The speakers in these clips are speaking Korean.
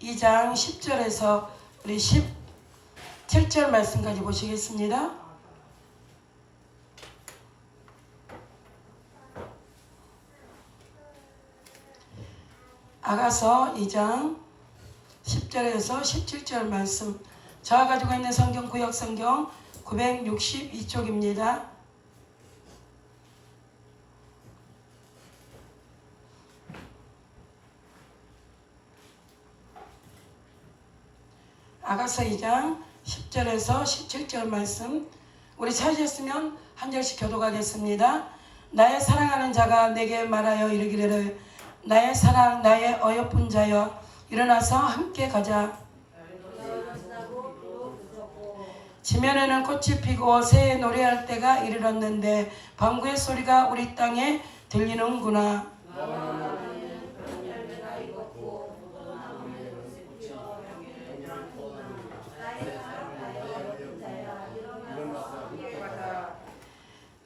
2장 10절에서 우리 17절 말씀까지 보시겠습니다. 아가서 2장 10절에서 17절 말씀, 저와 가지고 있는 성경 구역 성경 962쪽입니다. 아가서 2장 10절에서 17절 말씀, 우리 찾으셨으면 한 절씩 교독하겠습니다. 나의 사랑하는 자가 내게 말하여 이르기를, 나의 사랑 나의 어여쁜 자여 일어나서 함께 가자. 지면에는 꽃이 피고 새에 노래할 때가 이르렀는데 방구의 소리가 우리 땅에 들리는구나.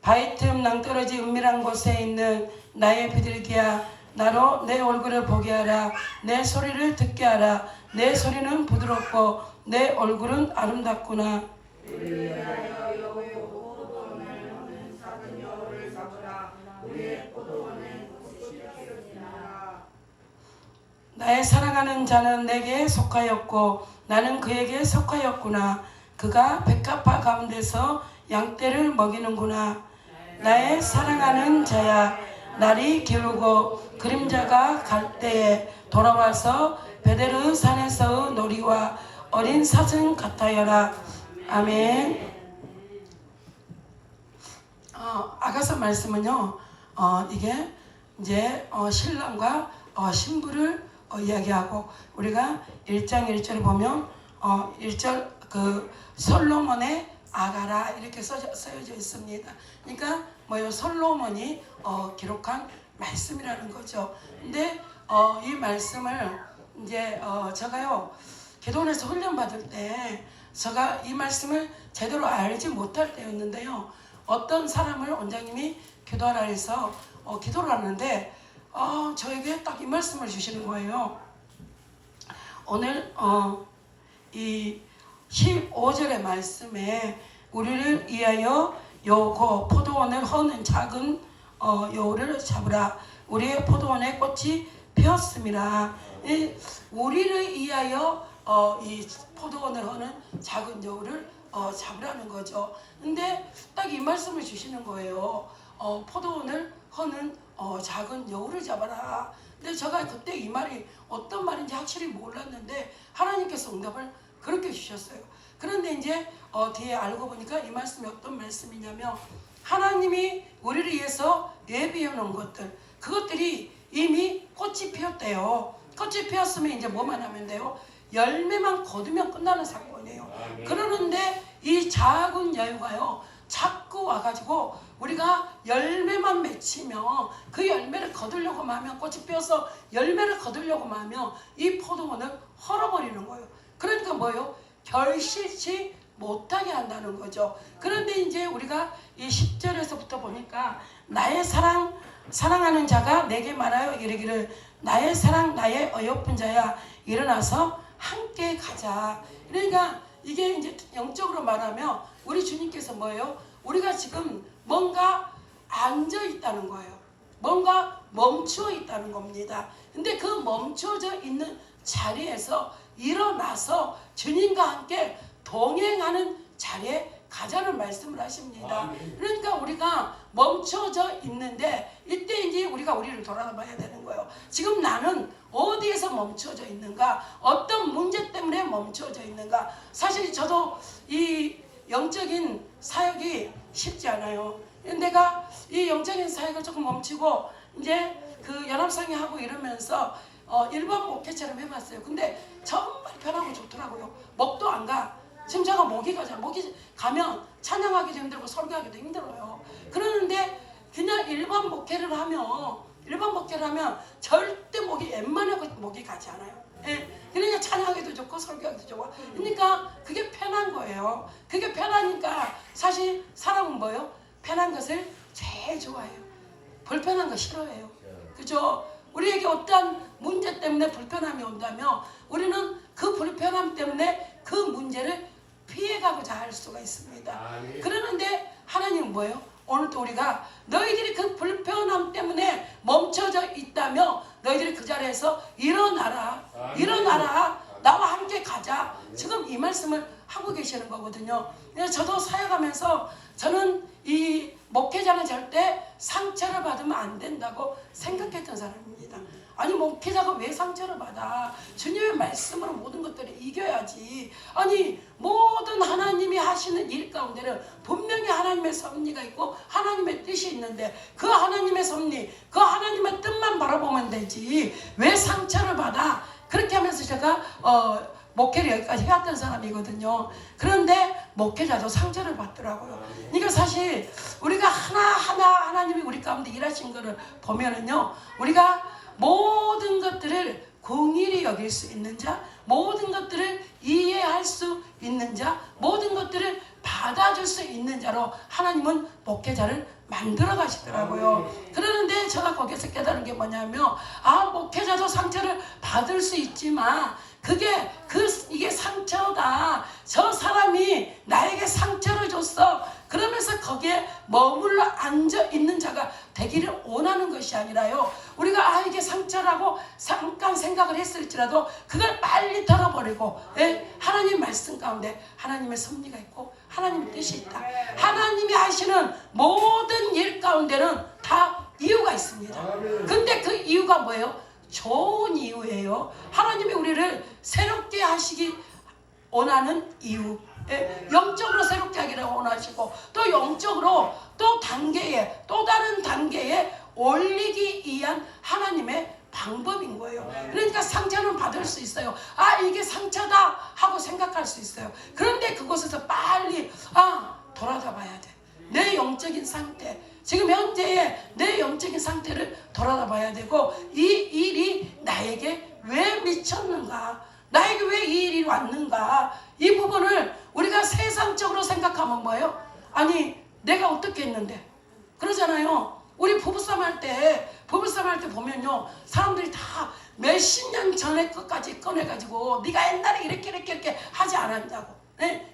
바위 틈 낭떠러지 은밀한 곳에 있는 나의 비둘기야, 나로 내 얼굴을 보게 하라. 내 소리를 듣게 하라. 내 소리는 부드럽고 내 얼굴은 아름답구나. 나의 사랑하는 자는 내게 속하였고 나는 그에게 속하였구나. 그가 백합화 가운데서 양떼를 먹이는구나. 나의 사랑하는 자야, 날이 기울고 그림자가 갈 때에 돌아와서 베데르 산에서의 놀이와 어린 사슴 같아여라. 아멘. 아가서 말씀은요, 이게 이제 신랑과 신부를 이야기하고, 우리가 1장 1절에 보면 1절 그 솔로몬의 아가라 이렇게 써져 있습니다. 그러니까 뭐요, 솔로몬이 기록한 말씀이라는 거죠. 근데 이 말씀을 이제 제가요 기도원에서 훈련 받을 때 제가 이 말씀을 제대로 알지 못할 때였는데요, 어떤 사람을 원장님이 기도하라 해서 기도를 하는데 저에게 딱 이 말씀을 주시는 거예요. 오늘 이 15절의 말씀에 우리를 위하여 요거 포도원을 허는 작은 여우를 잡으라. 우리의 포도원에 꽃이 피었습니다. 우리를 위하여 이 포도원을 허는 작은 여우를 잡으라는 거죠. 근데 딱 이 말씀을 주시는 거예요. 포도원을 허는 작은 여우를 잡아라. 근데 제가 그때 이 말이 어떤 말인지 확실히 몰랐는데 하나님께서 응답을 그렇게 주셨어요. 그런데 이제 뒤에 알고 보니까 이 말씀이 어떤 말씀이냐면, 하나님이 우리를 위해서 예비해 놓은 것들, 그것들이 이미 꽃이 피었대요. 꽃이 피었으면 이제 뭐만 하면 돼요? 열매만 거두면 끝나는 사건이에요. 그러는데 이 작은 여유가요, 자꾸 와가지고 우리가 열매만 맺히면, 그 열매를 거두려고 하면, 꽃이 피어서 열매를 거두려고 하면 이 포도원을 헐어버리는 거예요. 그러니까 뭐예요? 결실치 못하게 한다는 거죠. 그런데 이제 우리가 이 10절에서부터 보니까, 나의 사랑하는 자가 내게 말하여 이르기를, 나의 사랑 나의 어여쁜 자야 일어나서 함께 가자. 그러니까 이게 이제 영적으로 말하면 우리 주님께서 뭐예요? 우리가 지금 뭔가 앉아 있다는 거예요. 뭔가 멈추어 있다는 겁니다. 근데 그 멈춰져 있는 자리에서 일어나서 주님과 함께 동행하는 자리에 가자는 말씀을 하십니다. 그러니까 우리가 멈춰져 있는데, 이때 이제 우리가 우리를 돌아봐야 되는 거예요. 지금 나는 어디에서 멈춰져 있는가? 어떤 문제 때문에 멈춰져 있는가? 사실 저도 이 영적인 사역이 쉽지 않아요. 내가 이 영적인 사역을 조금 멈추고 이제 그 연합상회 하고 이러면서 일반 목회처럼 해봤어요. 근데 정말 편하고 좋더라고요. 목도 안 가. 지금 제가 목이 가잖아요. 목이 가면 찬양하기도 힘들고 설교하기도 힘들어요. 그러는데 그냥 일반 목회를 하면 절대 목이 웬만하고 목이 가지 않아요. 예. 그러니까 찬양하기도 좋고 설교하기도 좋고, 그러니까 그게 편한 거예요. 그게 편하니까 사실 사람은 뭐예요? 편한 것을 제일 좋아해요. 불편한 거 싫어해요. 그죠? 우리에게 어떠한 문제 때문에 불편함이 온다면 우리는 그 불편함 때문에 그 문제를 피해가고자 할 수가 있습니다. 그러는데 하나님은 뭐예요? 오늘도 우리가 너희들이 그 불편함 때문에 멈춰져 있다며 너희들이 그 자리에서 일어나라. 일어나라. 나와 함께 가자. 지금 이 말씀을 하고 계시는 거거든요. 저도 사역하면서 저는 이 목회자는 절대 상처를 받으면 안 된다고 생각했던 사람입니다. 아니 목회자가 왜 상처를 받아? 주님의 말씀으로 모든 것들을 이겨야지. 아니 모든 하나님이 하시는 일 가운데는 분명히 하나님의 섭리가 있고 하나님의 뜻이 있는데 그 하나님의 섭리, 그 하나님의 뜻만 바라보면 되지 왜 상처를 받아? 그렇게 하면서 제가 목회를 여기까지 해왔던 사람이거든요. 그런데 목회자도 상처를 받더라고요. 그러니까 사실 우리가 하나하나 하나님이 우리 가운데 일하신 거를 보면은요, 우리가 모든 것들을 공의히 여길 수 있는 자, 모든 것들을 이해할 수 있는 자, 모든 것들을 받아줄 수 있는 자로 하나님은 목회자를 만들어 가시더라고요. 그러는데 제가 거기서 깨달은 게 뭐냐면, 목회자도 상처를 받을 수 있지만 이게 상처다. 저 사람이 나에게 상처를 줬어. 그러면서 거기에 머물러 앉아 있는 자가 되기를 원하는 것이 아니라요. 우리가 이게 상처라고 잠깐 생각을 했을지라도 그걸 빨리 털어버리고 하나님 말씀 가운데 하나님의 섭리가 있고 하나님의 뜻이 있다. 하나님이 하시는 모든 일 가운데는 다 이유가 있습니다. 근데 그 이유가 뭐예요? 좋은 이유예요. 하나님이 우리를 새롭게 하시기 원하는 이유. 영적으로 새롭게 하기를 원하시고 또 영적으로 또 다른 단계에 올리기 위한 하나님의 방법인 거예요. 그러니까 상처는 받을 수 있어요. 이게 상처다 하고 생각할 수 있어요. 그런데 그곳에서 빨리 돌아다봐야 돼. 내 영적인 상태, 지금 현재의 내 영적인 상태를 돌아다봐야 되고 이 일이 나에게 왜 미쳤는가, 나에게 왜 이 일이 왔는가, 이 부분을 우리가 세상적으로 생각하면 뭐예요? 아니 내가 어떻게 했는데 그러잖아요. 우리 부부싸움 할 때 보면요, 사람들이 다 몇십 년 전에 것까지 꺼내가지고 네가 옛날에 이렇게 하지 않았냐고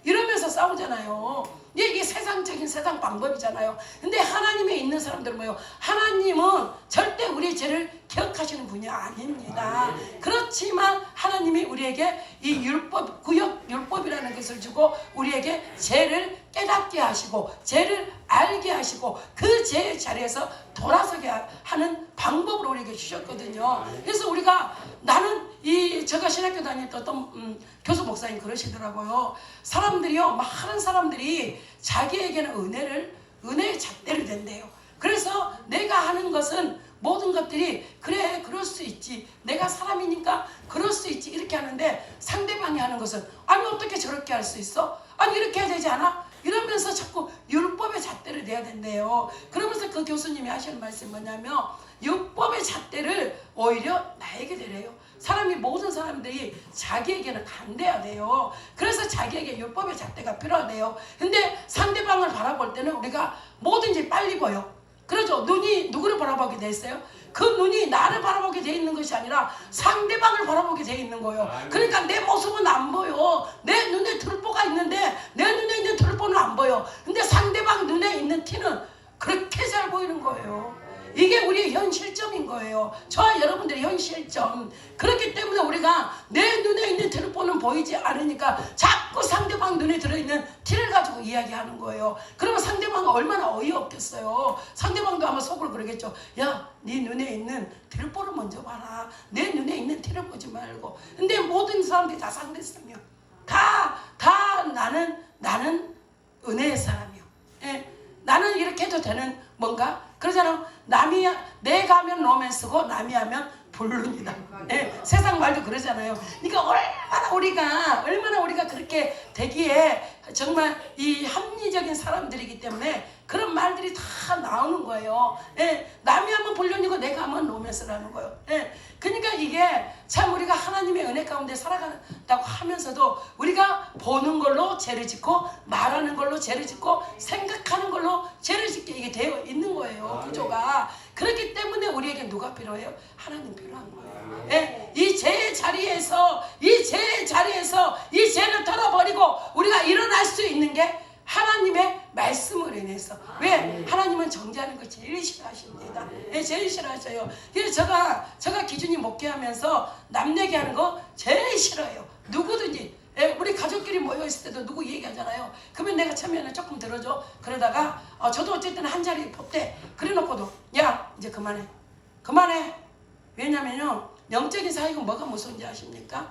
이러면서 싸우잖아요. 이게 세상적인 세상 방법이잖아요. 근데 하나님에 있는 사람들은 뭐예요? 하나님은 절대 우리의 죄를 기억하시는 분이 아닙니다. 그렇지만 하나님이 우리에게 이 율법이라는 것을 주고 우리에게 죄를 깨닫게 하시고 죄를 알게 하시고 그 죄의 자리에서 돌아서게 하는 방법을 우리에게 주셨거든요. 그래서 우리가 제가 신학교 다닐 때 어떤 교수 목사님 그러시더라고요. 많은 사람들이 자기에게는 은혜의 잣대를 댄대요. 그래서 내가 하는 것은 모든 것들이 그래 그럴 수 있지, 내가 사람이니까 그럴 수 있지 이렇게 하는데 상대방이 하는 것은 어떻게 저렇게 할 수 있어? 이렇게 해야 되지 않아? 이러면서 자꾸 율법의 잣대를 내야 된대요. 그러면서 그 교수님이 하시는 말씀이 뭐냐면 율법의 잣대를 오히려 나에게 대래요. 모든 사람들이 자기에게는 간대야 돼요. 그래서 자기에게 율법의 잣대가 필요하대요. 근데 상대방을 바라볼 때는 우리가 뭐든지 빨리 보여. 그러죠. 눈이 누구를 바라보게 돼 있어요? 그 눈이 나를 바라보게 돼 있는 것이 아니라 상대방을 바라보게 돼 있는 거예요. 그러니까 내 모습은 안 보여. 내 눈에 들보가 있는데 내 눈에 있는 들보는 안 보여. 근데 상대방 눈에 있는 티는 그렇게 잘 보이는 거예요. 이게 우리의 현실점인 거예요. 저와 여러분들의 현실점. 그렇기 때문에 우리가 내 눈에 있는 들보는 보이지 않으니까 자꾸 상대방 눈에 들어있는 티를 가지고 이야기하는 거예요. 그러면 상대방은 얼마나 어이없겠어요. 상대방도 아마 속으로 그러겠죠. 야, 네 눈에 있는 들보를 먼저 봐라. 내 눈에 있는 티를 보지 말고. 근데 모든 사람들이 다 상대성이요. 다 나는 은혜의 사람이요. 나는 이렇게 해도 되는 뭔가 그러잖아. 내가 하면 로맨스고 남이 하면 불륜이다. 세상 말도 그러잖아요. 그러니까 얼마나 우리가 그렇게 되기에 정말 이 합리적인 사람들이기 때문에 그런 말들이 다 나오는 거예요. 예, 남이 하면 본론이고 내가 하면 로맨스라는 거예요. 예, 그러니까 이게 참 우리가 하나님의 은혜 가운데 살아간다고 하면서도 우리가 보는 걸로 죄를 짓고 말하는 걸로 죄를 짓고 생각하는 걸로 죄를 짓게 이게 되어 있는 거예요. 구조가. 그렇기 때문에 우리에게 누가 필요해요? 하나님 필요한 거예요. 예, 이 죄의 자리에서 이 죄를 털어버리고 우리가 일어날 수 있는 게 하나님의 말씀을 인해서. 왜? 하나님은 정죄하는 거 제일 싫어하십니다. 예, 제일 싫어하셔요. 그래서 제가 기준이 목회하면서 남 얘기하는 거 제일 싫어요. 누구든지. 예, 우리 가족끼리 모여있을 때도 누구 얘기하잖아요. 그러면 내가 처음에는 조금 들어줘. 그러다가 저도 어쨌든 한 자리 뽑대. 그래놓고도 야 이제 그만해. 왜냐면요 영적인 사역은 뭐가 무서운지 아십니까?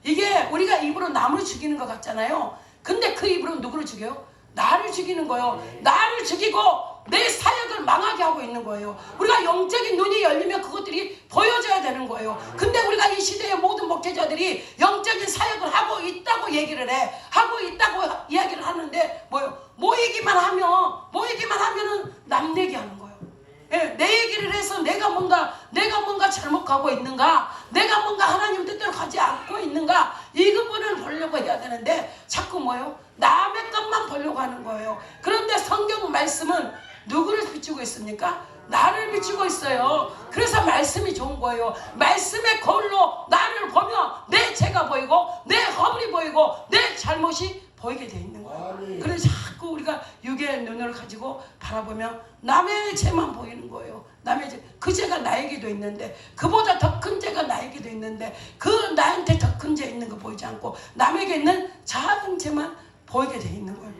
이게 우리가 입으로 남을 죽이는 것 같잖아요. 근데 그 입으로 누구를 죽여요? 나를 죽이는 거예요. 나를 죽이고 내 사역을 망하게 하고 있는 거예요. 우리가 영적인 눈이 열리면 그것들이 보여져야 되는 거예요. 근데 우리가 이 시대의 모든 목회자들이 영적인 사역을 하고 있다고 얘기를 해. 하고 있다고 이야기를 하는데 뭐요? 모이기만 하면은 남 얘기하는 거예요. 예, 내 얘기를 해서 내가 뭔가 잘못 가고 있는가, 내가 뭔가 하나님 뜻대로 가지 않고 있는가, 이 부분을 보려고 해야 되는데 자꾸 뭐요? 남의 것만 보려고 하는 거예요. 그런데 성경 말씀은 누구를 비추고 있습니까? 나를 비추고 있어요. 그래서 말씀이 좋은 거예요. 말씀의 거울로 나를 보면 내 죄가 보이고 내 허물이 보이고 내 잘못이 보이게 돼 있는 거예요. 그래서 자꾸 우리가 육의 눈을 가지고 바라보면 남의 죄만 보이는 거예요. 남의 죄, 그 죄가 나에게도 있는데, 그보다 더 큰 죄가 나에게도 있는데, 그 나한테 더 큰 죄 있는 거 보이지 않고 남에게 있는 작은 죄만 보이게 돼 있는 거예요.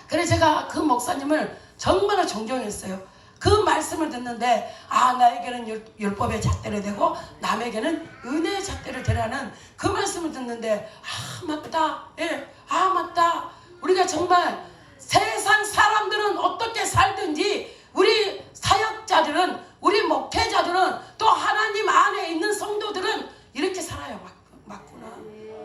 그래서 제가 그 목사님을 정말 존경했어요. 그 말씀을 듣는데 나에게는 율법의 잣대를 대고 남에게는 은혜의 잣대를 대라는 그 말씀을 듣는데 맞다. 예, 맞다. 우리가 정말 세상 사람들은 어떻게 살든지 우리 사역자들은, 우리 목회자들은, 또 하나님 안에 있는 성도들은 이렇게 살아야 맞구나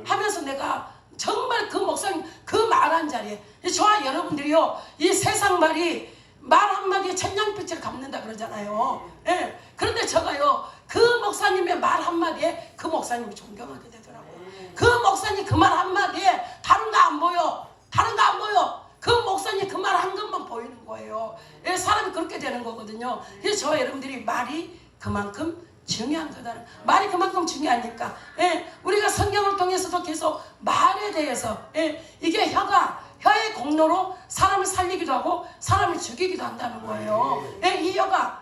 하면서 내가 정말 그 목사님 그 말한 자리에, 저와 여러분들이요, 이 세상 말이 말 한마디에 천냥빛을 갚는다 그러잖아요. 예. 그런데 제가요 그 목사님의 말 한마디에 그 목사님을 존경하게 되더라고요. 그 목사님 그 말 한마디에 다른 거 안 보여. 그 목사님 그 말 한 것만 보이는 거예요. 예, 사람이 그렇게 되는 거거든요. 그래서 저와 여러분들이 말이 그만큼 중요한 거다. 말이 그만큼 중요하니까. 예, 우리가 성경을 통해서도 계속 말에 대해서, 이게 혀의 공로로 사람을 살리기도 하고 사람을 죽이기도 한다는 거예요. 이 혀가.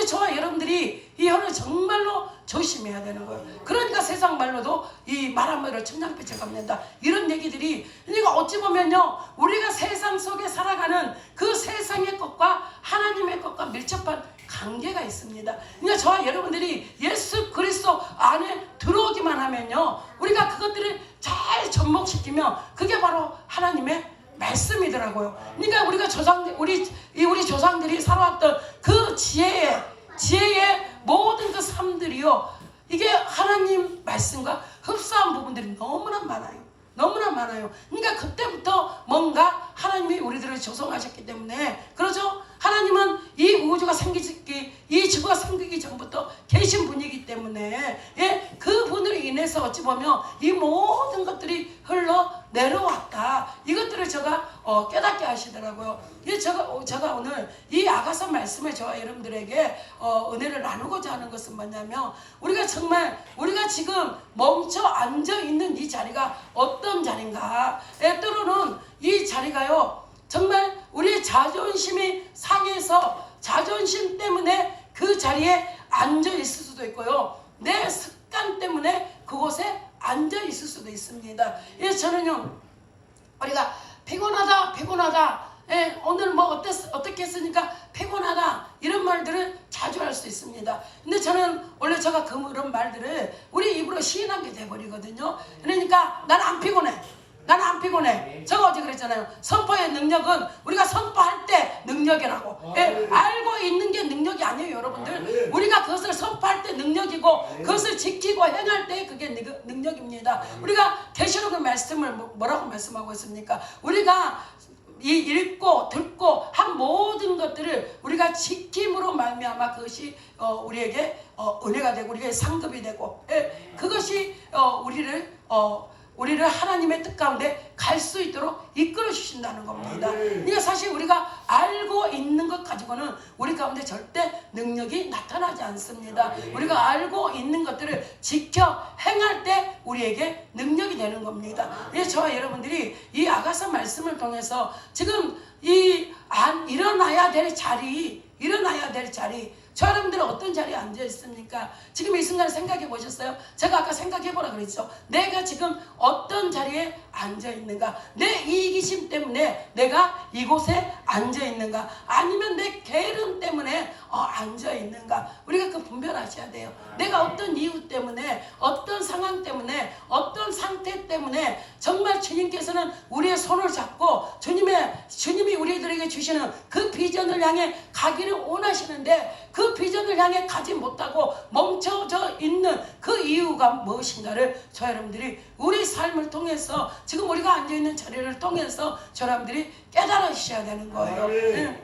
저와 여러분들이 이 혀를 정말로 조심해야 되는 거예요. 그러니까 세상 말로도 이 말 한마디로 천냥빛을 갚는다. 이런 얘기들이, 그러니까 어찌 보면요, 우리가 세상 속에 살아가는 그 세상의 것과 하나님의 것과 밀접한 관계가 있습니다. 그러니까 저와 여러분들이 예수 그리스도 안에 들어오기만 하면요, 우리가 그것들을 잘 접목시키면 그게 바로 하나님의 말씀이더라고요. 그러니까 우리가 우리 조상들이 살아왔던 그 지혜의 모든 그 삶들이요, 이게 하나님 말씀과 흡사한 부분들이 너무나 많아요. 그러니까 그때부터 뭔가 하나님이 우리들을 조성하셨기 때문에, 그러죠? 하나님은 이 우주가 이 지구가 생기기 전부터 계신 분이기 때문에, 예, 그 분으로 인해서 어찌 보면 이 모든 것들이 흘러 내려왔다. 이것들을 제가 깨닫게 하시더라고요. 제가 오늘 이 아가서 말씀을 저와 여러분들에게 은혜를 나누고자 하는 것은 뭐냐면, 우리가 지금 멈춰 앉아 있는 이 자리가 어떤 자리인가. 때로는 이 자리가요, 정말 우리의 자존심이 상해서 자존심 때문에 그 자리에 앉아 있을 수도 있고요, 내 습관 때문에 그곳에 앉아 있을 수도 있습니다. 그래서 저는요, 우리가 피곤하다, 오늘 뭐 어떻게 했으니까 피곤하다, 이런 말들을 자주 할 수 있습니다. 근데 저는 원래 제가 그런 말들을 우리 입으로 시인하게 돼버리거든요. 그러니까 난 안 피곤해. 제가 어제 그랬잖아요. 선포의 능력은 우리가 선포할 때 능력이라고. 알고 있는 게 능력이 아니에요, 여러분들. 우리가 그것을 선포할 때 능력이고, 그것을 지키고 행할 때 그게 능력입니다. 우리가 계시록의 말씀을 뭐라고 말씀하고 있습니까? 우리가 이 읽고 듣고 한 모든 것들을 우리가 지킴으로 말미암아 그것이 우리에게 은혜가 되고 우리에게 상급이 되고 그것이 우리를 하나님의 뜻 가운데 갈 수 있도록 이끌어 주신다는 겁니다. 그러니까 사실 우리가 알고 있는 것 가지고는 우리 가운데 절대 능력이 나타나지 않습니다. 우리가 알고 있는 것들을 지켜 행할 때 우리에게 능력이 되는 겁니다. 그래서 저와 여러분들이 이 아가서 말씀을 통해서 지금 일어나야 될 자리, 저 여러분들은 어떤 자리에 앉아 있습니까? 지금 이 순간 생각해 보셨어요? 제가 아까 생각해 보라 그랬죠. 내가 지금 어떤 자리에 앉아 있는가? 내 이기심 때문에 내가 이곳에 앉아 있는가? 아니면 내 게으름 때문에 앉아 있는가? 우리가 그 분별하셔야 돼요. 내가 어떤 이유 때문에, 어떤 상황 때문에, 어떤 상태 때문에 정말 주님께서는 우리의 손을 잡고 주님이 우리들에게 주시는 그 비전을 향해 가기를 원하시는데 그 비전을 향해 가지 못하고 멈춰져 있는 그 이유가 무엇인가를 저 여러분들이 우리 삶을 통해서 지금 우리가 앉아있는 자리를 통해서 저 여러분들이 깨달으셔야 되는 거예요.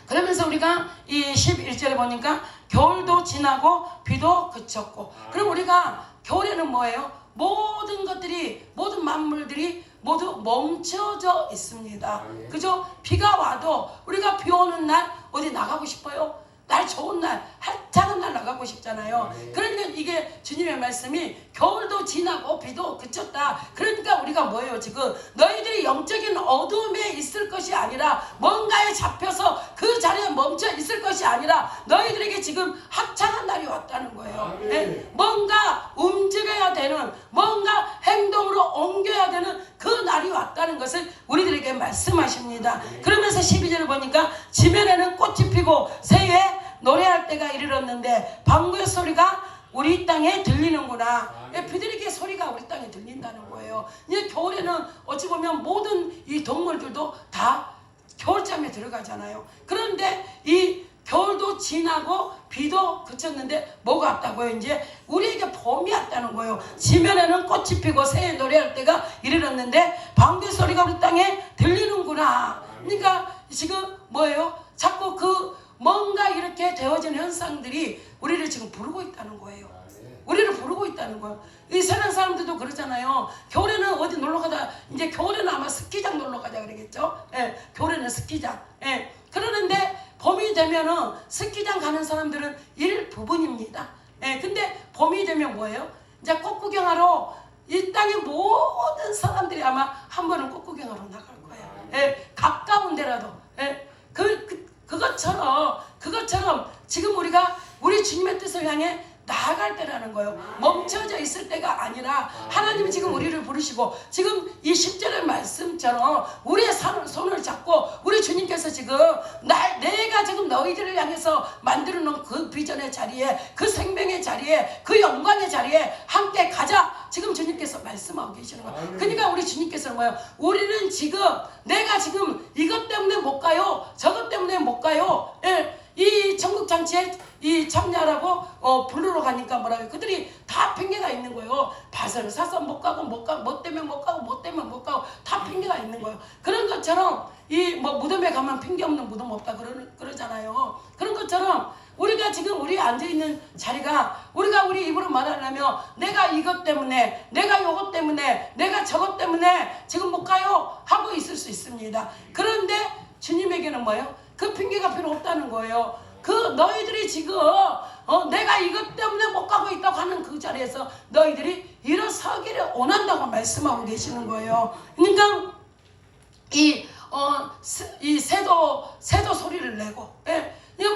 그러면서 우리가 이 11절에 보니까 겨울도 지나고 비도 그쳤고, 그럼 우리가 겨울에는 뭐예요? 모든 것들이, 모든 만물들이 모두 멈춰져 있습니다. 그죠? 비가 와도 우리가 비 오는 날 어디 나가고 싶어요? 날 좋은 날, 한창은 날 나가고 싶잖아요. 그러니까 이게 주님의 말씀이 겨울도 지나고 비도 그쳤다. 그러니까 우리가 뭐예요? 지금 너희들이 영적인 어둠에 있을 것이 아니라 뭔가에 잡혀서 그 자리에 멈춰 있을 것이 아니라 너희들에게 지금 합창한 날이 왔다는 거예요. 네? 뭔가 움직여야 되는, 뭔가 행동으로 옮겨야 되는 그 날이 왔다는 것을 우리들에게 말씀하십니다. 그러면서 12절을 보니까 지면에는 꽃이 피고 새에 노래할 때가 이르렀는데 방구의 소리가 우리 땅에 들리는구나. 비둘기의 소리가 우리 땅에 들린다는 거예요. 이제 겨울에는 어찌 보면 모든 이 동물들도 다 겨울잠에 들어가잖아요. 그런데 이 겨울도 지나고 비도 그쳤는데 뭐가 왔다고요? 이제 우리에게 봄이 왔다는 거예요. 지면에는 꽃이 피고 새에 노래할 때가 이르렀는데 방귀 소리가 우리 땅에 들리는구나. 그러니까 지금 뭐예요? 자꾸 그 뭔가 이렇게 되어진 현상들이 우리를 지금 부르고 있다는 거예요. 우리를 부르고 있다는 거예요. 이 세상 사람들도 그러잖아요. 겨울에는 어디 놀러 가다, 이제 겨울에는 아마 스키장 놀러 가자 그러겠죠. 겨울에는 스키장. 그러는데 봄이 되면은 스키장 가는 사람들은 일부분입니다. 근데 봄이 되면 뭐예요? 이제 꽃 구경하러 이 땅의 모든 사람들이 아마 한 번은 꽃 구경하러 나갈 거예요. 가까운 데라도. 그것처럼 지금 우리가 우리 주님의 뜻을 향해 나아갈 때라는 거예요. 멈춰져 있을 때가 아니라 하나님이 지금 우리를 부르시고 지금 이 10절의 말씀처럼 우리의 손을 잡고 우리 주님께서 지금 내가 지금 너희들을 향해서 만들어 놓은 그 비전의 자리에, 그 생명의 자리에, 그 영광의 자리에 함께 가자. 지금 주님께서 말씀하고 계시는 거예요. 그러니까 우리 주님께서는 뭐예요? 우리는 지금 내가 지금 이것 때문에 못 가요, 저것 때문에 못 가요. 이 천국잔치에 이 참여하라고 부르러 가니까 뭐라고요? 그들이 다 핑계가 있는 거예요. 바사를 사서 못 가고 뭐 때문에 못 가고 다 핑계가 있는 거예요. 그런 것처럼 이 뭐 무덤에 가면 핑계 없는 무덤 없다 그러잖아요. 그런 것처럼 우리가 지금 우리 앉아있는 자리가 우리가 우리 입으로 말하려면 내가 이것 때문에, 내가 요것 때문에, 내가 저것 때문에 지금 못 가요 하고 있을 수 있습니다. 그런데 주님에게는 뭐예요? 그 핑계가 필요 없다는 거예요. 그 너희들이 지금 내가 이것 때문에 못 가고 있다고 하는 그 자리에서 너희들이 일어서기를 원한다고 말씀하고 계시는 거예요. 그러니까 이 새도 소리를 내고,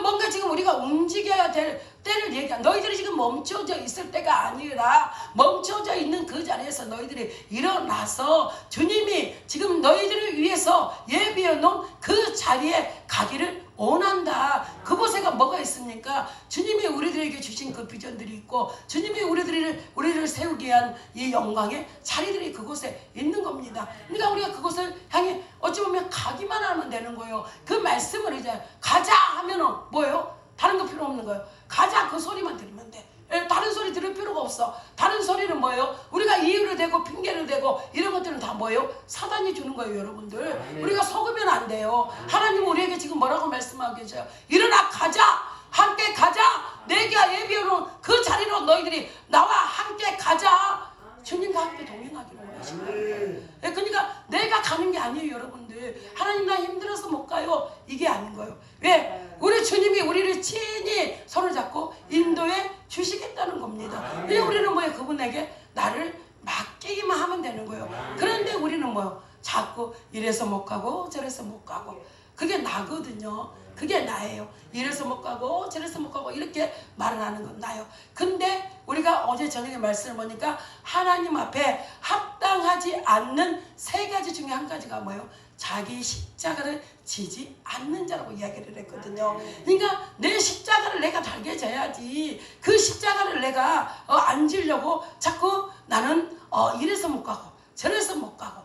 뭔가 지금 우리가 움직여야 될 때를 얘기한, 너희들이 지금 멈춰져 있을 때가 아니라 멈춰져 있는 그 자리에서 너희들이 일어나서 주님이 지금 너희들을 위해서 예비해 놓은 그 자리에 가기를 원한다. 그곳에가 뭐가 있습니까? 주님이 우리들에게 주신 그 비전들이 있고 주님이 우리를 세우기 위한 이 영광의 자리들이 그곳에 있는 겁니다. 그러니까 우리가 그곳을 향해 어찌 보면 가기만 하면 되는 거예요. 그 말씀을 이제 가자 하면은 뭐예요? 다른 거 필요 없는 거예요. 가자, 그 소리만 들으면 돼. 다른 소리 들을 필요가 없어. 다른 소리는 뭐예요? 우리가 이유를 대고 핑계를 대고 이런 것들은 다 뭐예요? 사단이 주는 거예요, 여러분들. 우리가 속으면 안 돼요. 하나님 우리에게 지금 뭐라고 말씀하고 계세요? 일어나 가자. 함께 가자. 내가 예비해놓은 그 자리로 너희들이 나와 함께 가자. 주님과 함께 동행하기로 원하시는 거예요. 그러니까 내가 가는 게 아니에요, 여러분들. 하나님 나 힘들어서 못 가요. 이게 아닌 거예요. 왜? 우리 주님이 우리를 친히 손을 잡고 인도해 주시겠다는 겁니다. 근데 우리는 뭐예요? 그분에게 나를 맡기기만 하면 되는 거예요. 그런데 우리는 뭐예요? 자꾸 이래서 못 가고 저래서 못 가고. 그게 나거든요. 그게 나예요. 이래서 못 가고 저래서 못 가고 이렇게 말을 하는 건 나요. 근데 우리가 어제 저녁에 말씀을 보니까 하나님 앞에 합당하지 않는 세 가지 중에 한 가지가 뭐예요? 자기 십자가를 지지 않는 자라고 이야기를 했거든요. 그러니까 내 십자가를 내가 달게 져야지. 그 십자가를 내가 안 지려고 자꾸 나는 이래서 못 가고 저래서 못 가고.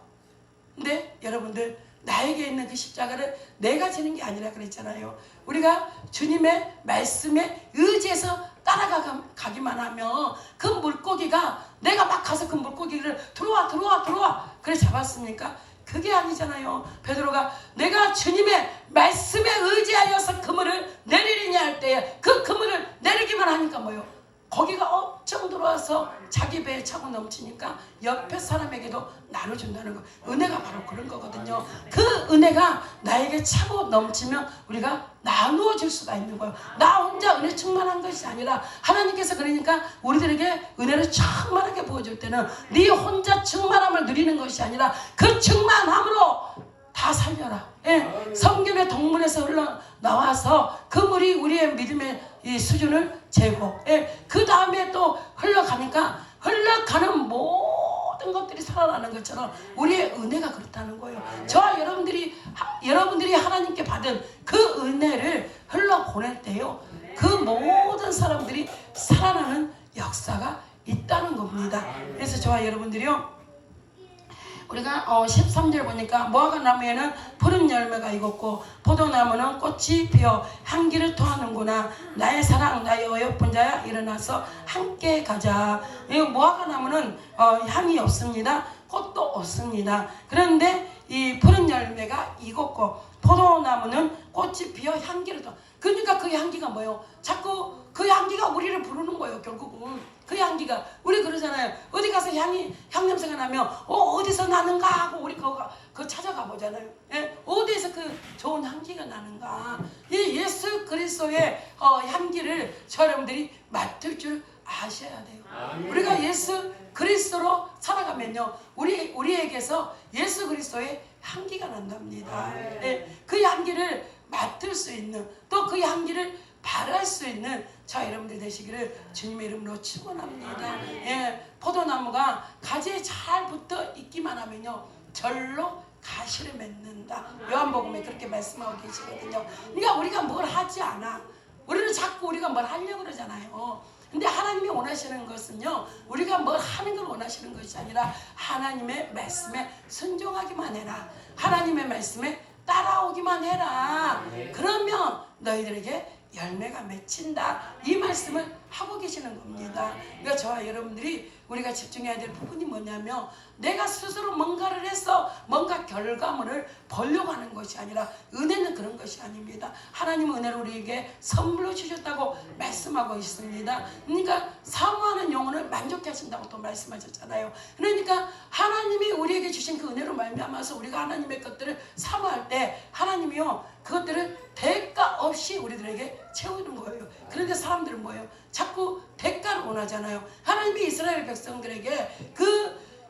근데 여러분들 나에게 있는 그 십자가를 내가 지는 게 아니라 그랬잖아요. 우리가 주님의 말씀에 의지해서 따라가기만 하면 그 물고기가 내가 막 가서 그 물고기를 들어와 그래 잡았습니까? 그게 아니잖아요. 베드로가 내가 주님의 말씀에 의지하여서 그물을 내리리냐 할 때에 그 그물을 내리기만 하니까 뭐요? 거기가 엄청 들어와서 자기 배에 차고 넘치니까 옆에 사람에게도 나눠준다는 거. 은혜가 바로 그런 거거든요. 그 은혜가 나에게 차고 넘치면 우리가 나누어 줄 수가 있는 거예요. 나 혼자 은혜 충만한 것이 아니라 하나님께서 그러니까 우리들에게 은혜를 충만하게 부어줄 때는 네 혼자 충만함을 누리는 것이 아니라 그 충만함으로 다 살려라. 성경의 동문에서 흘러나와서 그 물이 우리의 믿음의 이 수준을 재고, 그 다음에 또 흘러가니까 흘러가는 모든 것들이 살아나는 것처럼 우리의 은혜가 그렇다는 거예요. 저와 여러분들이 하나님께 받은 그 은혜를 흘러보낼 때요, 그 모든 사람들이 살아나는 역사가 있다는 겁니다. 그래서 저와 여러분들이요, 우리가 13절 보니까 무화과 나무에는 푸른 열매가 익었고 포도나무는 꽃이 피어 향기를 토하는구나. 나의 사랑 나의 어여쁜 자야 일어나서 함께 가자. 이 무화과 나무는 향이 없습니다. 꽃도 없습니다. 그런데 이 푸른 열매가 익었고 포도나무는 꽃이 피어 향기를 토. 그러니까 그 향기가 뭐예요? 자꾸 그 향기가 우리를 부르는 거예요. 결국은 그 향기가 우리 그러잖아요. 어디 가서 향냄새가 나면 어디서 나는가 하고 우리 그거 찾아가 보잖아요. 어디에서 그 좋은 향기가 나는가. 이 예수 그리스도의 향기를 저 여러분들이 맡을 줄 아셔야 돼요. 우리가 예수 그리스도로 살아가면요, 우리에게서 예수 그리스도의 향기가 난답니다. 그 향기를 맡을 수 있는, 또 그 향기를 바랄 수 있는 저 여러분들 되시기를 주님의 이름으로 축원합니다. 포도나무가 가지에 잘 붙어 있기만 하면요, 절로 가시를 맺는다. 요한복음에 그렇게 말씀하고 계시거든요. 그러니까 우리가 뭘 하지 않아. 우리는 자꾸 우리가 뭘 하려고 그러잖아요. 근데 하나님이 원하시는 것은요, 우리가 뭘 하는 걸 원하시는 것이 아니라 하나님의 말씀에 순종하기만 해라. 하나님의 말씀에 따라오기만 해라. 그러면 너희들에게 열매가 맺힌다. 이 말씀을 하고 계시는 겁니다. 그러니까 저와 여러분들이 우리가 집중해야 될 부분이 뭐냐면, 내가 스스로 뭔가를 해서 뭔가 결과물을 보려고 하는 것이 아니라, 은혜는 그런 것이 아닙니다. 하나님은 은혜를 우리에게 선물로 주셨다고 말씀하고 있습니다. 그러니까 사모하는 영혼을 만족해 하신다고 또 말씀하셨잖아요. 그러니까 하나님이 우리에게 주신 그 은혜로 말미암아서 우리가 하나님의 것들을 사모할 때 하나님이요, 그것들을 대가 없이 우리들에게 채우는 거예요. 그런데 사람들은 뭐예요? 자꾸 대가를 원하잖아요. 하나님이 이스라엘 백성들에게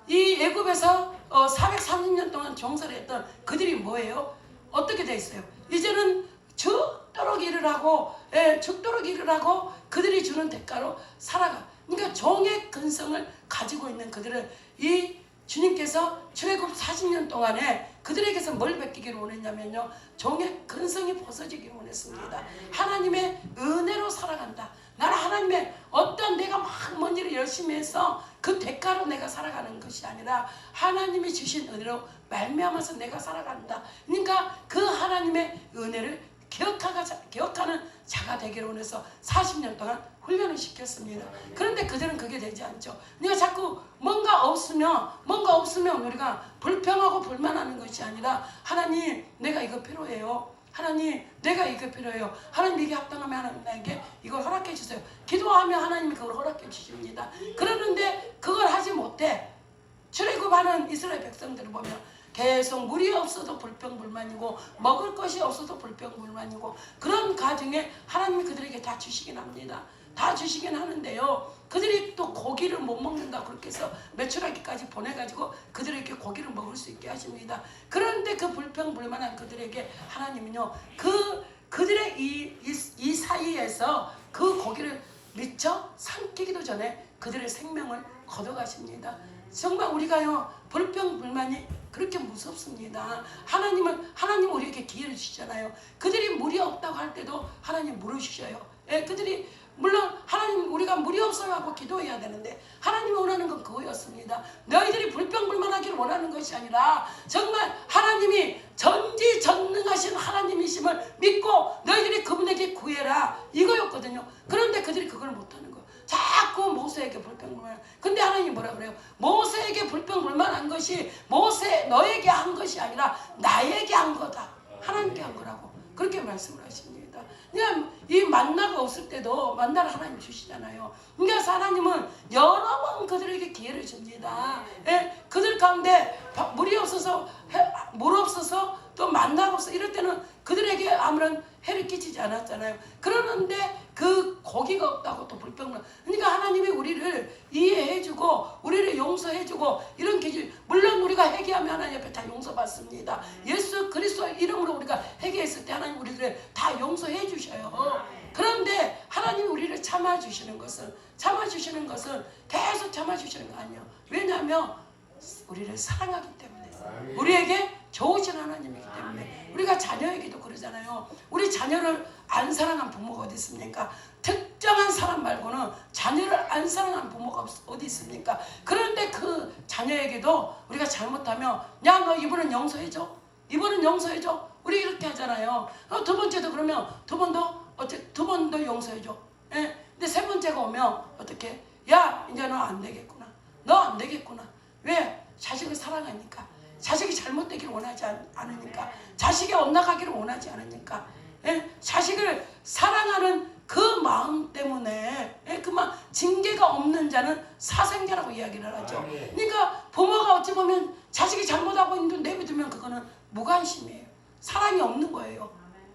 이 애굽에서 430년 동안 종살이 했던 그들이 뭐예요? 어떻게 돼 있어요? 이제는 죽도록 일을 하고 그들이 주는 대가로 살아가. 그러니까 종의 근성을 가지고 있는 그들은 이 주님께서 출애굽 40년 동안에 그들에게서 뭘 베끼기를 원했냐면요, 종의 근성이 벗어지기를 원했습니다. 하나님의 은혜로 살아간다. 나는 하나님의 어떤 내가 막 뭔 일을 열심히 해서 그 대가로 내가 살아가는 것이 아니라 하나님이 주신 은혜로 말미암아서 내가 살아간다. 그러니까 그 하나님의 은혜를 기억하는 자가 되기를 원해서 40년 동안 훈련을 시켰습니다. 그런데 그들은 그게 되지 않죠. 그러니까 자꾸 뭔가 없으면 우리가 불평하고 불만하는 것이 아니라 하나님 내가 이거 필요해요. 하나님 내가 이거 필요해요. 하나님 이게 합당하면 하나님 나에게 이걸 허락해 주세요. 기도하면 하나님이 그걸 허락해 주십니다. 그러는데 그걸 하지 못해 출애굽하는 이스라엘 백성들을 보면 계속 물이 없어도 불평불만이고 먹을 것이 없어도 불평불만이고 그런 가정에 하나님이 그들에게 다 주시긴 합니다. 다 주시긴 하는데요. 그들이 또 고기를 못 먹는다 그렇게 해서 매출하기까지 보내가지고 그들에게 고기를 먹을 수 있게 하십니다. 그런데 그 불평불만한 그들에게 하나님은요 그들의 이 사이에서 그 고기를 미처 삼키기도 전에 그들의 생명을 걷어가십니다. 정말 우리가요 불평불만이 그렇게 무섭습니다. 하나님은 우리에게 기회를 주시잖아요. 그들이 물이 없다고 할 때도 하나님 물을 주셔요. 예, 그들이 물론 하나님 우리가 물이 없어요 하고 기도해야 되는데 하나님이 원하는 건 그거였습니다. 너희들이 불평불만하기를 원하는 것이 아니라 정말 하나님이 전지전능하신 하나님이심을 믿고 너희들이 그분에게 구해라 이거였거든요. 그런데 그들이 그걸 못하는 거예요. 자꾸 모세에게 불평불만. 근데 하나님이 뭐라 그래요? 모세에게 불평불만한 것이 너에게 한 것이 아니라 나에게 한 거다. 하나님께 한 거라고 그렇게 말씀을 하십니다. 그냥 이 만나가 없을 때도 만나를 하나님 주시잖아요. 그러니까 하나님은 여러 번 그들에게 기회를 줍니다. 예? 그들 가운데 물이 없어서 물 없어서 또 만나가 없어 이럴 때는 그들에게 아무런 해를 끼치지 않았잖아요. 그러는데 그 고기가 없다고 또 불평을. 그러니까 하나님이 우리를 이해해주고 우리를 용서해주고 이런 기준. 물론 우리가 회개하면 하나님 옆에 다 용서받습니다. 예수 그리스도 이름으로 우리가 회개했을 때 하나님 우리를 다 용서해 주셔요. 그런데 하나님이 우리를 참아주시는 것은 계속 참아주시는 거 아니에요. 왜냐하면 우리를 사랑하기 때문에 우리에게 좋으신 하나님이기 때문에. 우리가 자녀에게도 그러잖아요. 우리 자녀를 안 사랑한 부모가 어디 있습니까? 특정한 사람 말고는 자녀를 안 사랑한 부모가 어디 있습니까? 그런데 그 자녀에게도 우리가 잘못하면 야 너 이번은 용서해줘. 우리 이렇게 하잖아요. 두 번째도 그러면 두 번도 용서해줘. 예? 근데 세 번째가 오면 어떻게? 야 이제 너 안 되겠구나. 왜? 자식을 사랑하니까. 자식이 잘못되기를 원하지 않으니까. 자식이 엇나가기를 원하지 않으니까. 예? 자식을 사랑하는 그 마음 때문에 그만 징계가 없는 자는 사생자라고 이야기를 하죠. 그러니까 부모가 어찌 보면 자식이 잘못하고 있는데 내비두면 그거는 무관심이에요. 사랑이 없는 거예요.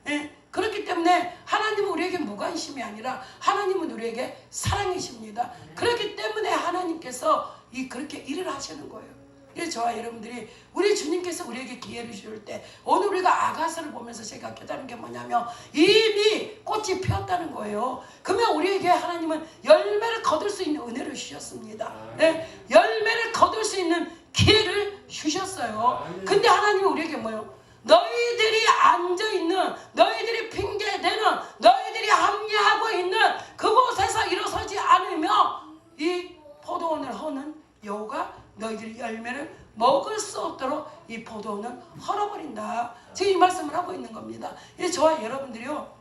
예? 그렇기 때문에 하나님은 우리에게 무관심이 아니라 하나님은 우리에게 사랑이십니다. 그렇기 때문에 하나님께서 그렇게 일을 하시는 거예요. 그래서 저와 여러분들이 우리 주님께서 우리에게 기회를 주실 때 오늘 우리가 아가서를 보면서 제가 깨달은 게 뭐냐면 이미 꽃이 피었다는 거예요. 그러면 우리에게 하나님은 열매를 거둘 수 있는 은혜를 주셨습니다. 네? 열매를 거둘 수 있는 기회를 주셨어요. 근데 하나님은 우리에게 뭐예요? 너희들이 앉아있는, 너희들이 핑계대는, 너희들이 합리하고 있는 그곳에서 일어서지 않으면 이 포도원을 허는 여호가 너희들이 열매를 먹을 수 없도록 이 포도원을 헐어버린다. 지금 이 말씀을 하고 있는 겁니다. 저와 여러분들이요,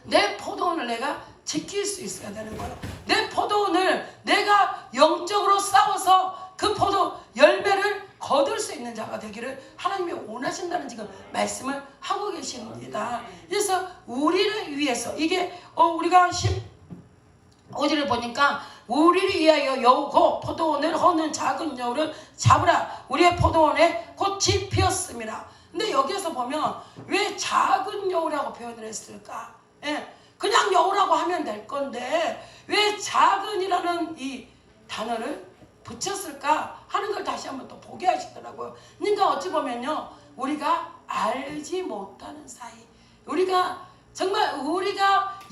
내 포도원을 내가 지킬 수 있어야 되는 거예요. 내 포도원을 내가 영적으로 싸워서 그 포도 열매를 거둘 수 있는 자가 되기를 하나님이 원하신다는 지금 말씀을 하고 계십니다. 그래서 우리를 위해서 이게 우리가 15절을 보니까 우리를 위하여 여우고 포도원을 허는 작은 여우를 잡으라. 우리의 포도원에 꽃이 피었습니다. 근데 여기에서 보면 왜 작은 여우라고 표현을 했을까? 예, 그냥 여우라고 하면 될 건데 왜 작은이라는 이 단어를 붙였을까 하는 걸 다시 한번 또 보게 하시더라고요. 그러니까 어찌 보면요, 우리가 알지 못하는 사이, 우리가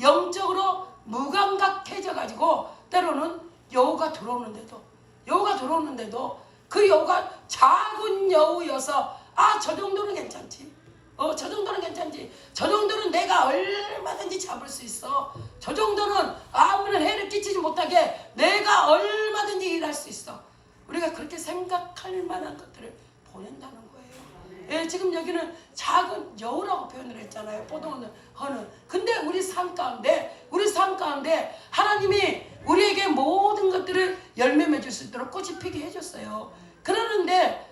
영적으로 무감각해져 가지고 때로는 여우가 들어오는데도 그 여우가 작은 여우여서 저 정도는 괜찮지. 저 정도는 내가 얼마든지 잡을 수 있어. 저 정도는 아무런 해를 끼치지 못하게 내가 얼마든지 일할 수 있어. 우리가 그렇게 생각할 만한 것들을 보낸다는 거예요. 예, 지금 여기는 작은 여우라고 표현을 했잖아요. 포도는 허는. 근데 우리 삶 가운데 하나님이 우리에게 모든 것들을 열매 맺을 수 있도록 꽃이 피게 해줬어요. 그러는데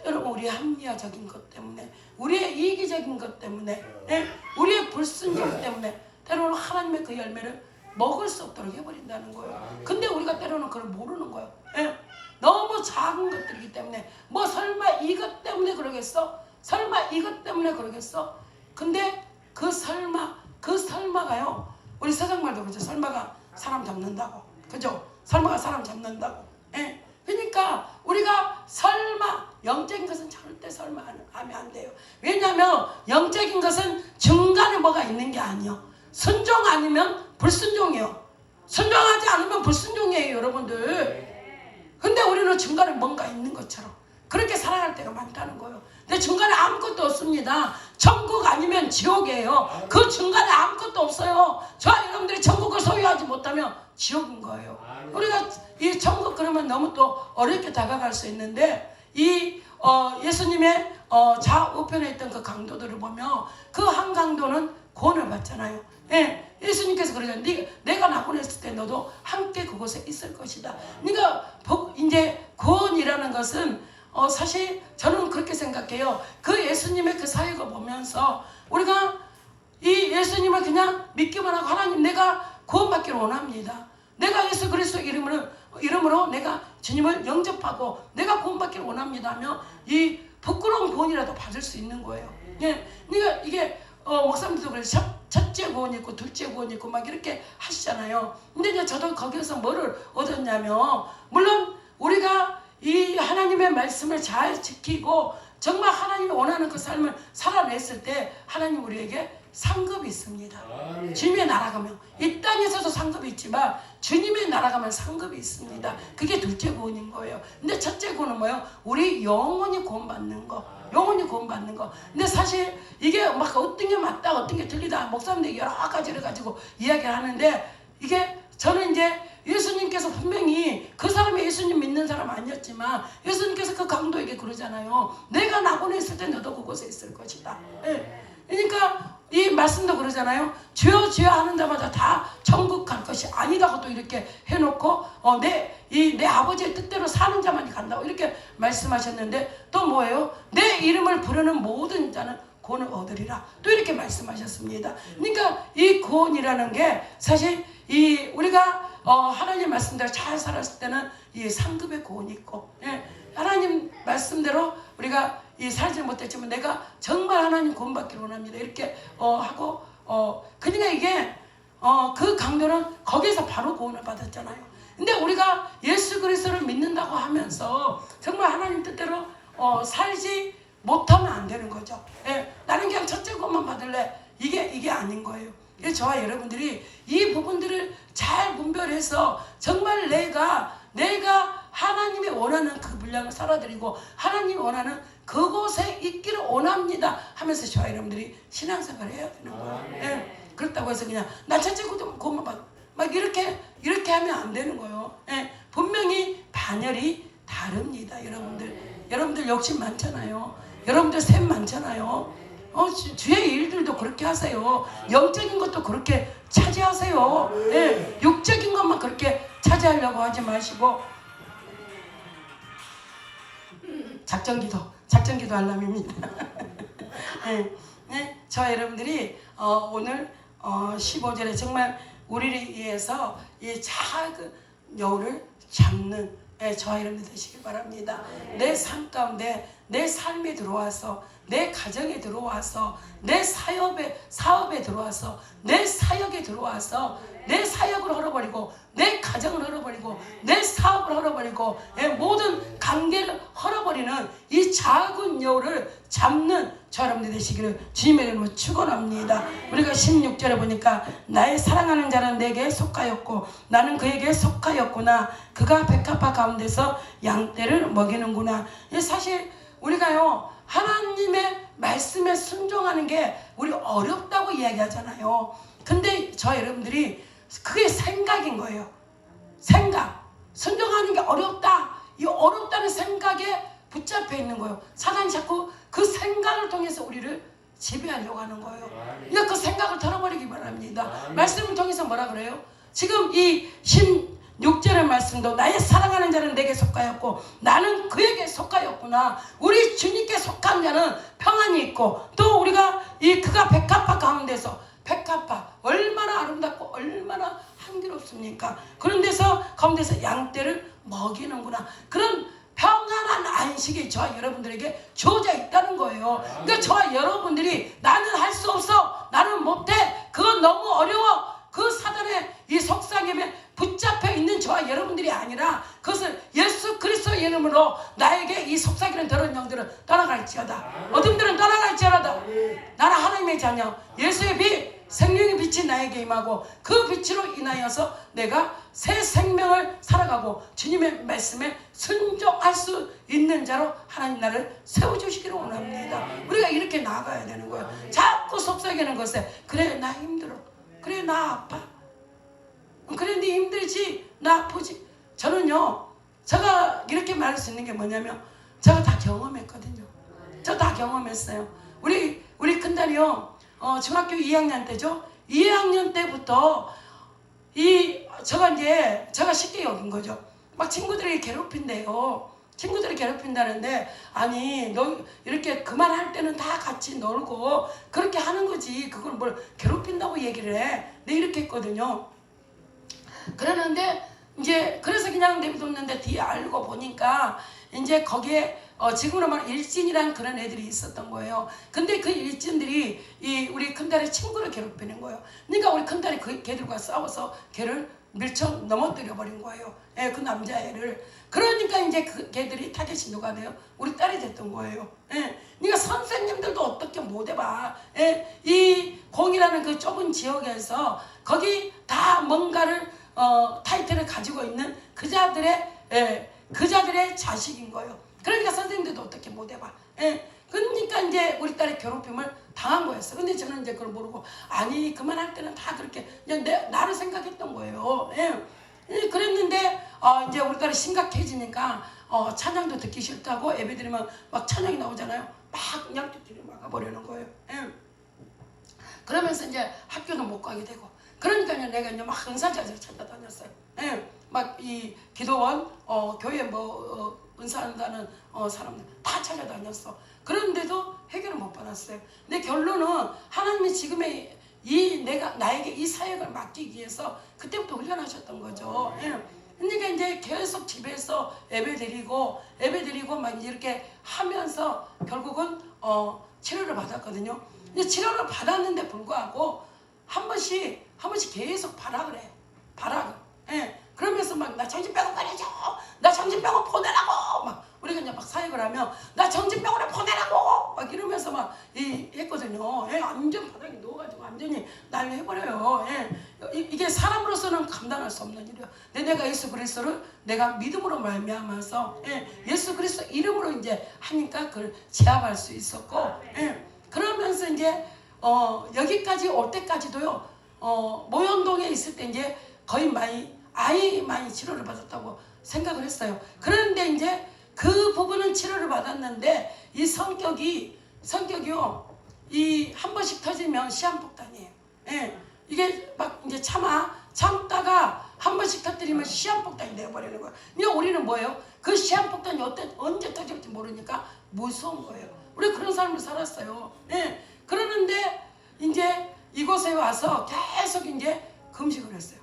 여러분, 우리의 합리화적인 것 때문에, 우리의 이기적인 것 때문에, 예? 우리의 불순종 때문에 때로는 하나님의 그 열매를 먹을 수 없도록 해버린다는 거예요. 근데 우리가 때로는 그걸 모르는 거예요. 예? 너무 작은 것들이기 때문에, 뭐 설마 이것 때문에 그러겠어? 설마 이것 때문에 그러겠어? 근데 그 설마가요, 우리 세상말도 그렇죠. 설마가 사람 잡는다고, 그죠? 설마가 사람 잡는다고. 예? 그러니까 우리가 설마, 영적인 것은 절대 설마하면 안 돼요. 왜냐하면 영적인 것은 중간에 뭐가 있는 게 아니에요. 순종 아니면 불순종이에요. 순종하지 않으면 불순종이에요, 여러분들. 근데 우리는 중간에 뭔가 있는 것처럼 그렇게 살아갈 때가 많다는 거예요. 근데 중간에 아무것도 없습니다. 천국 아니면 지옥이에요. 그 중간에 아무것도 없어요. 저와 여러분들이 천국을 소유하지 못하면 지옥인 거예요. 우리가 이 천국 그러면 너무 또 어렵게 다가갈 수 있는데, 이 예수님의 좌우편에 있던 그 강도들을 보면 그 한 강도는 구원을 받잖아요. 예, 예수님께서 그러잖아요. 내가 낙원했을 때 너도 함께 그곳에 있을 것이다. 그러니까 이제 구원이라는 것은 사실 저는 그렇게 생각해요. 그 예수님의 그 사역을 보면서 우리가 이 예수님을 그냥 믿기만 하고, 하나님 내가 구원받기를 원합니다. 내가 예수 그리스도 이름으로 내가 주님을 영접하고 내가 구원받기를 원합니다 하면 이 부끄러운 구원이라도 받을 수 있는 거예요. 예, 그러니까 이게 목사님도 그래서 첫째 구원이 있고 둘째 구원이 있고 막 이렇게 하시잖아요. 근데 이제 저도 거기서 뭐를 얻었냐면, 물론 우리가 이 하나님의 말씀을 잘 지키고 정말 하나님이 원하는 그 삶을 살아냈을 때 하나님 우리에게 상급이 있습니다. 주님의 나라 가면 이 땅에서도 상급이 있지만 주님의 나라 가면 상급이 있습니다. 그게 둘째 구원인 거예요. 근데 첫째 구원은 뭐예요? 우리 영원히 구원받는 거. 영원히 구원받는 거. 근데 사실 이게 막 어떤 게 맞다 어떤 게 틀리다 목사님들이 여러 가지를 가지고 이야기를 하는데, 이게 저는 이제 예수님께서 분명히 그 사람이 예수님 믿는 사람 아니었지만 예수님께서 그 강도에게 그러잖아요. 내가 낙원에 있을 때 너도 그곳에 있을 것이다. 예. 그러니까 이 말씀도 그러잖아요. 주여 주여 하는 자마다 다 천국 갈 것이 아니다고 또 이렇게 해놓고 내 아버지의 뜻대로 사는 자만이 간다고 이렇게 말씀하셨는데, 또 뭐예요? 내 이름을 부르는 모든 자는 구원을 얻으리라 또 이렇게 말씀하셨습니다. 그러니까 이 구원이라는 게 사실 이 우리가 하나님 말씀대로 잘 살았을 때는 이 상급의 구원이 있고, 예, 하나님 말씀대로 우리가 이 살지 못했지만 내가 정말 하나님 구원받기를 원합니다 이렇게 하고 그러니까 이게 그 강도는 거기에서 바로 구원을 받았잖아요. 근데 우리가 예수 그리스도를 믿는다고 하면서 정말 하나님 뜻대로 살지 못하면 안 되는 거죠. 예, 나는 그냥 첫째 구원만 받을래, 이게 아닌 거예요. 그래서 저와 여러분들이 이 부분들을 잘 분별해서 정말 내가 하나님이 원하는 그 분량을 살아드리고 하나님이 원하는 그곳에 있기를 원합니다 하면서 저와 여러분들이 신앙생활을 해야 되는 거예요. 예, 그렇다고 해서 그냥 나 첫째 구원만 받 막 이렇게 하면 안 되는 거예요. 예, 분명히 반열이 다릅니다. 여러분들 욕심 많잖아요. 여러분들 셈 많잖아요. 주의 일들도 그렇게 하세요. 영적인 것도 그렇게 차지하세요. 예, 육적인 것만 그렇게 차지하려고 하지 마시고. 작전기도 알람입니다. 예, 네, 저와 여러분들이 오늘 15절에 정말 우리를 위해서 이 작은 여우를 잡는 저와 여러분들 되시길 바랍니다. 내 삶 가운데 내 삶에 들어와서 내 가정에 들어와서 내 사업에 들어와서 내 사역에 들어와서 내 사역을 헐어버리고 내 가정을 헐어버리고 내 사업을 헐어버리고 모든 관계를 헐어버리는 이 작은 여우를 잡는 저 여러분들 되시기를 주님의 이름으로 축원합니다. 우리가 16절에 보니까 나의 사랑하는 자는 내게 속하였고 나는 그에게 속하였구나. 그가 백합화 가운데서 양떼를 먹이는구나. 사실 우리가요 하나님의 말씀에 순종하는 게 우리 어렵다고 이야기하잖아요. 근데 저 여러분들이 그게 생각인 거예요. 순종하는 게 어렵다. 이 어렵다는 생각에 붙잡혀 있는 거예요. 사단이 자꾸 그 생각을 통해서 우리를 지배하려고 하는 거예요. 그러니까 그 생각을 털어버리기 바랍니다. 말씀을 통해서 뭐라 그래요? 지금 이 16절의 말씀도 나의 사랑하는 자는 내게 속하였고 나는 그에게 속하였구나. 우리 주님께 속한 자는 평안이 있고 또 우리가 그가 백합화 가운데서 백합화 얼마나 아름답고 얼마나 향기롭습니까? 그런 데서 가운데서 양떼를 먹이는구나. 그런 평안한 안식이 저와 여러분들에게 주어져 있다는 거예요. 그러니까 저와 여러분들이 나는 할 수 없어, 나는 못해, 그건 너무 어려워, 그 사단의 이 속삭임에 붙잡혀 있는 저와 여러분들이 아니라 그것을 예수 그리스도의 이름으로 나에게 이 속삭이는 더러운 영들은 떠나갈지어다. 어둠들은 떠나갈지어다. 나는 하나님의 자녀, 예수의 빛, 생명의 빛이 나에게 임하고 그 빛으로 인하여서 내가 새 생명을 살아가고 주님의 말씀에 순종할 수 있는 자로 하나님 나를 세워주시기를 원합니다. 우리가 이렇게 나아가야 되는 거예요. 자꾸 속삭이는 것에 그래 나 힘들어, 그래 나 아파, 그래 네 힘들지, 나 아프지. 저는요, 제가 이렇게 말할 수 있는 게 뭐냐면 제가 다 경험했거든요. 저 다 경험했어요. 우리 큰딸이요, 중학교 2학년 때죠. 2학년 때부터 제가 쉽게 여긴 거죠. 막 친구들이 괴롭힌대요. 친구들이 괴롭힌다는데, 아니 너 이렇게 그만할 때는 다 같이 놀고 그렇게 하는 거지 그걸 뭘 괴롭힌다고 얘기를 해. 네, 이렇게 했거든요. 그러는데 이제 그래서 그냥 내비뒀는데 뒤에 알고 보니까 이제 거기에 지금으로 말하면 일진이란 그런 애들이 있었던 거예요. 근데 그 일진들이 우리 큰딸의 친구를 괴롭히는 거예요. 그러니까 우리 큰딸이 걔들과 싸워서 걔를 밀쳐 넘어뜨려 버린 거예요. 그 남자애를. 그러니까 이제 걔들이 타겟이 누가 돼요? 우리 딸이 됐던 거예요. 그러니까 선생님들도 어떻게 못 해봐. 이 공이라는 그 좁은 지역에서 거기 다 뭔가를 타이틀을 가지고 있는 그자들의 자식인 거예요. 그러니까 선생님들도 어떻게 못 해봐. 그러니까 이제 우리 딸의 괴롭힘을 당한 거였어. 근데 저는 이제 그걸 모르고, 아니 그만할 때는 다 그렇게 그냥 나를 생각했던 거예요. 그랬는데 이제 우리 딸이 심각해지니까 찬양도 듣기 싫다고 예배드리면 막 찬양이 나오잖아요. 막 그냥 뒤로 막아버리는 거예요. 그러면서 이제 학교도 못 가게 되고. 그러니까 내가 이제 막 은사자들 찾아다녔어요. 막 이 기도원, 교회 은사한다는 사람들 다 찾아다녔어. 그런데도 해결을 못 받았어요. 근데 결론은 하나님이 지금의 나에게 이 사역을 맡기기 위해서 그때부터 훈련하셨던 거죠. 그러니까 이제 계속 집에서 예배드리고 막 이렇게 하면서 결국은 치료를 받았거든요. 근데 치료를 받았는데 불구하고 한 번씩 계속 봐라 그래요. 그러면서 막 나 정신병원 보내줘, 나 정신병원 보내라고, 막 우리가 이제 막 사역을 하면 나 정신병원에 보내라고 막 이러면서 막 했거든요. 완전 바닥에 누워가지고 완전히 난리해버려요. 이게 사람으로서는 감당할 수 없는 일이에요. 근데 내가 예수 그리스도를 내가 믿음으로 말미암아서 예수 그리스도 이름으로 이제 하니까 그걸 제압할 수 있었고, 그러면서 이제 여기까지 올 때까지도요, 모현동에 있을 때 이제 거의 많이 치료를 받았다고 생각을 했어요. 그런데 이제 그 부분은 치료를 받았는데 이 성격이요, 이 한 번씩 터지면 시한폭탄이에요. 이게 막 이제 참다가 한 번씩 터뜨리면 시한폭탄이 되어버리는 거예요. 그러니까 우리는 뭐예요? 그 시한폭탄이 언제 터질지 모르니까 무서운 거예요. 우리 그런 삶을 살았어요. 그러는데 이제 이곳에 와서 계속 이제 금식을 했어요.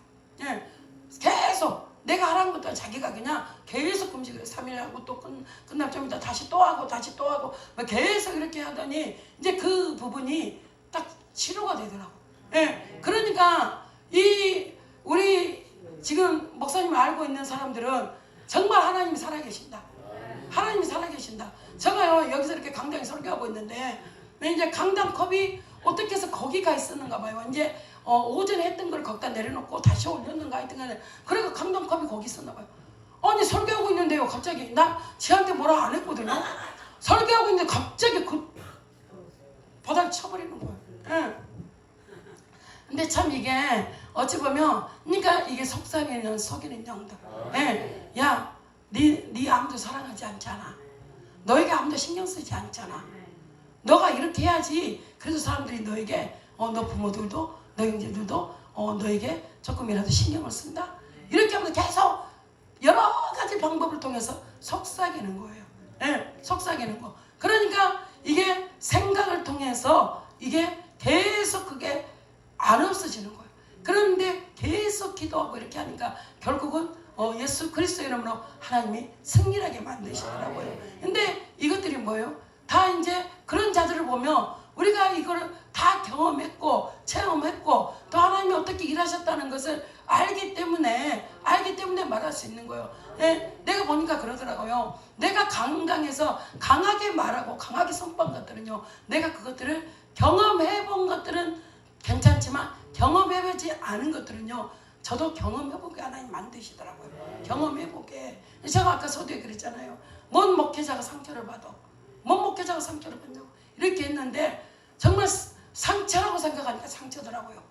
계속 내가 하라는 것도 자기가 그냥 계속 금식을 해요. 3일 하고 또 끝날 좀 이따 다시 또 하고 막 계속 이렇게 하더니 이제 그 부분이 딱 치료가 되더라고. 그러니까 우리 지금 목사님 알고 있는 사람들은 정말 하나님이 살아계신다. 하나님이 살아계신다. 제가요 여기서 이렇게 강당에 설교하고 있는데 이제 강당컵이 어떻게 해서 거기 가 있었는가 봐요. 이제 오전에 했던 걸 거기다 내려놓고 다시 올렸는가 하여튼 간에 그래서 강당컵이 거기 있었나 봐요. 아니 설교하고 있는데요 갑자기 나 지한테 뭐라 안 했거든요. 설교하고 있는데 갑자기 그 바닥에 쳐버리는 거예요. 근데 참 이게 어찌 보면 그러니까 이게 속삭이는 속이는 영들. 야, 네 아무도 사랑하지 않잖아. 너에게 아무도 신경 쓰지 않잖아. 너가 이렇게 해야지. 그래서 사람들이 너에게 너 부모들도 너 형제들도 너에게 조금이라도 신경을 쓴다. 이렇게 하면 계속 여러 가지 방법을 통해서 속삭이는 거예요. 네, 속삭이는 거. 그러니까 이게 생각을 통해서 이게 계속 그게 안 없어지는 거예요. 그런데 계속 기도하고 이렇게 하니까 결국은 예수 그리스도 이름으로 하나님이 승리하게 만드시더라고요. 근데 이것들이 뭐예요? 다 이제 그런 자들을 보면 우리가 이걸 다 경험했고 체험했고 또 하나님이 어떻게 일하셨다는 것을 알기 때문에 말할 수 있는 거예요. 네, 내가 보니까 그러더라고요. 내가 강강해서 강하게 말하고 강하게 선포한 것들은요, 내가 그것들을 경험해 본 것들은 괜찮지만 경험해보지 않은 것들은요, 저도 경험해보게 하나님 만드시더라고요. 경험해보게. 제가 아까 서두에 그랬잖아요. 뭔 목회자가 상처를 받아. 뭔 목회자가 상처를 받냐고 이렇게 했는데 정말 상처라고 생각하니까 상처더라고요.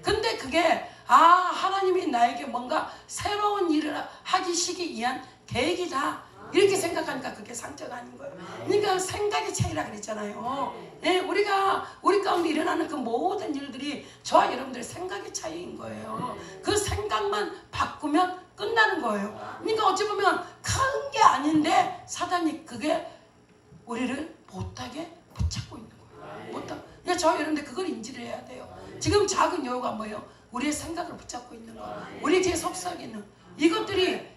근데 그게 하나님이 나에게 뭔가 새로운 일을 하기 위한 계획이다 이렇게 생각하니까 그게 상처가 아닌 거예요. 그러니까 생각의 차이라 그랬잖아요. 네, 우리 가운데 일어나는 그 모든 일들이 저와 여러분들의 생각의 차이인 거예요. 그 생각만 바꾸면 끝나는 거예요. 그러니까 어찌 보면 큰 게 아닌데 사단이 그게 우리를 못하게 붙잡고 있는 거예요. 못하게. 그러니까 저와 여러분들 그걸 인지를 해야 돼요. 지금 작은 여우가 뭐예요? 우리의 생각을 붙잡고 있는 거, 우리 뒤에 속삭이는 이것들이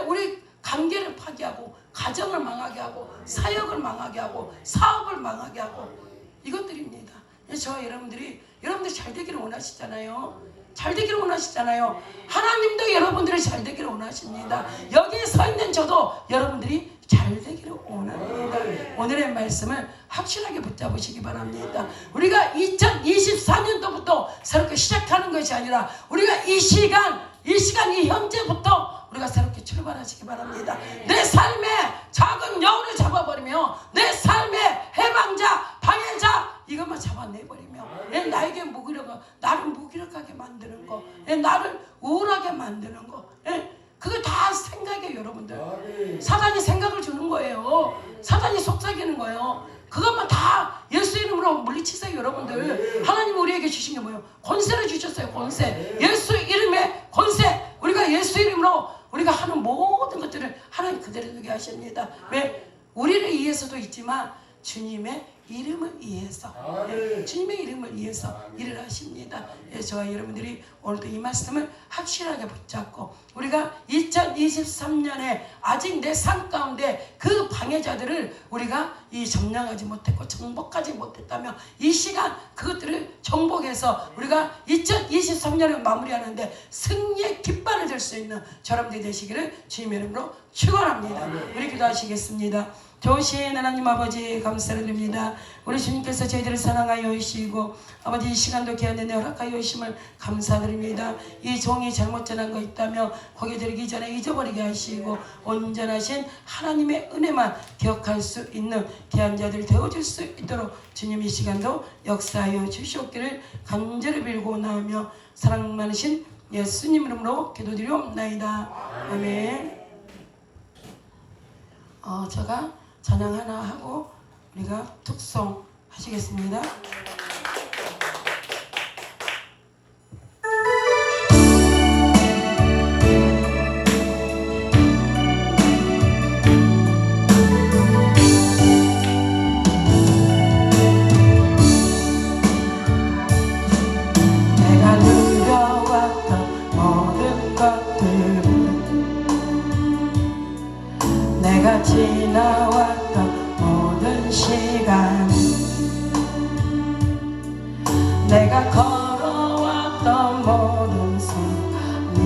우리 관계를 파괴하고 가정을 망하게 하고 사역을 망하게 하고 사업을 망하게 하고 이것들입니다. 저와 여러분들 잘 되기를 원하시잖아요. 잘 되기를 원하시잖아요. 하나님도 여러분들이 잘 되기를 원하십니다. 여기에 서 있는 저도 여러분들이 잘 되기를 원합니다. 오늘의 말씀을 확실하게 붙잡으시기 바랍니다. 우리가 2024년도부터 새롭게 시작하는 것이 아니라 우리가 이 시간 이 현재부터 우리가 새롭게 출발하시기 바랍니다. 내 삶의 작은 여우를 잡아버리며 내 삶의 해방자, 방해자 이것만 잡아내버리며 나에게 나를 무기력하게 만드는 거, 나를 우울하게 만드는 거, 그거 다 생각이에요. 여러분들 사단이 생각을 주는 거예요. 사단이 속삭이는 거예요. 그것만 다 예수 이름으로 물리치세요. 여러분들 하나님 우리에게 주신 게 뭐예요? 권세를 주셨어요. 권세. 예수 이름의 권세. 우리가 예수 이름으로 우리가 하는 모든 것들을 하나님 그대로 되게 하십니다. 왜? 우리를 위해서도 있지만 주님의 이름을 위해서, 주님의 이름을 위해서 일을 하십니다. 저와 여러분들이 오늘도 이 말씀을 확실하게 붙잡고 우리가 2023년에 아직 내 삶 가운데 그 방해자들을 우리가 점령하지 못했고 정복하지 못했다면 이 시간 그것들을 정복해서 우리가 2023년을 마무리하는데 승리의 깃발을 들 수 있는 저람들이 되시기를 주님의 이름으로 축원합니다. 우리 기도하시겠습니다. 좋으신 하나님 아버지 감사를 드립니다. 우리 주님께서 저희들을 사랑하여 오시고 아버지 이 시간도 귀한 은혜 허락하여 오심을 감사드립니다. 이 종이 잘못 전한 거 있다면 거기 들기 전에 잊어버리게 하시고 온전하신 하나님의 은혜만 기억할 수 있는 귀한 자들이 되어줄 수 있도록 주님 이 시간도 역사하여 주시옵기를 간절히 빌고 나오며 사랑 많으신 예수님 이름으로 기도드리옵나이다. 아멘. 제가 찬양 하나 하고 우리가 특송 하시겠습니다. 내가 누려왔던 모든 것들은 내가 지나왔던 모든 시간 내가 걸어왔던 모든 순간이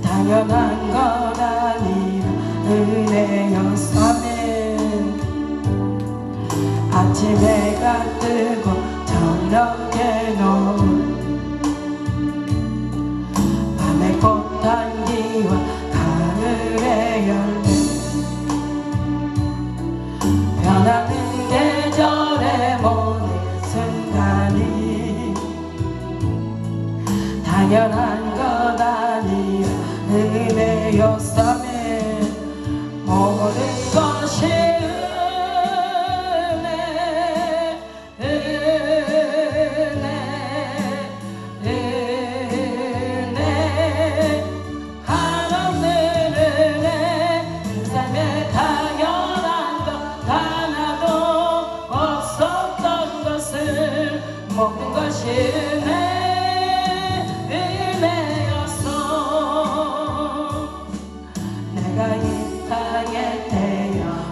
당연한 것 아니라 은혜였사면 아침 해가 뜨고 저녁에 노을 밤의 꽃향기와 가을의 열매 변하는 계절의 모든 순간이 당연한 것 아니라 은혜였사면 모든 것이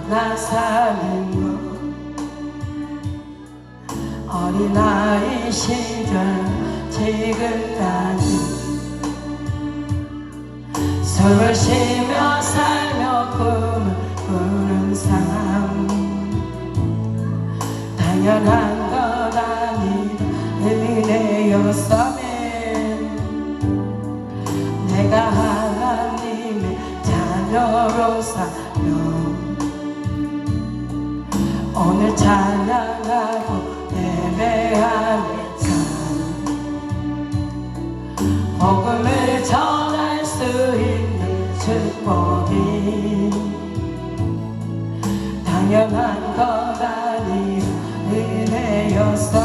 나 사는 것 어린아이 시절 지금까지 숨을 쉬며 살며 꿈을 꾸는 삶 당연한 것 아니다 은혜였음에 내가 하나님의 자녀로 살며 오늘 찬양하고 예배하는 삶 복음을 전할 수 있는 축복이 당연한 것 아니 은혜였음에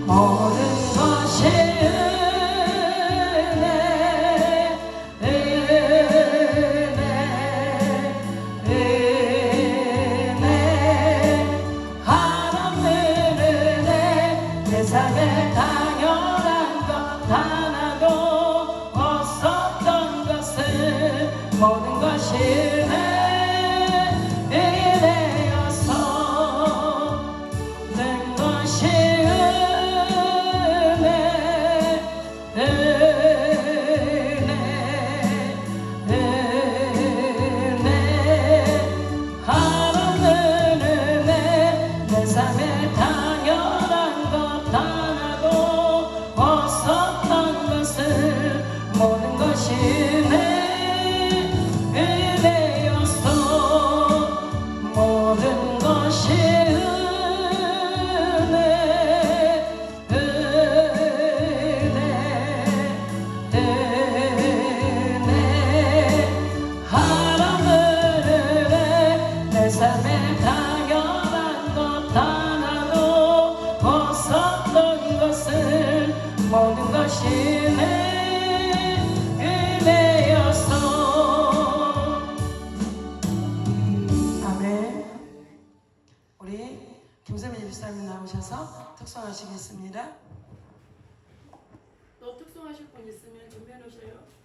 모든 것이 세상에 당연한 것 하나도 없었던 것을 모든 것이 은혜였어 모든 것이 하나는 은혜 내 삶에 당연한 것 없었던 것을 모든 것이 은혜였어 모든 것이 하나는 은혜 내 삶에 당연한 것 하나도 없었던 것을 모든 것이 은혜였어. 아멘. 우리 김세민 집사님 나오셔서 특송하시겠습니다. 또 특송하실 분 있으면 준비해 놓으셔요.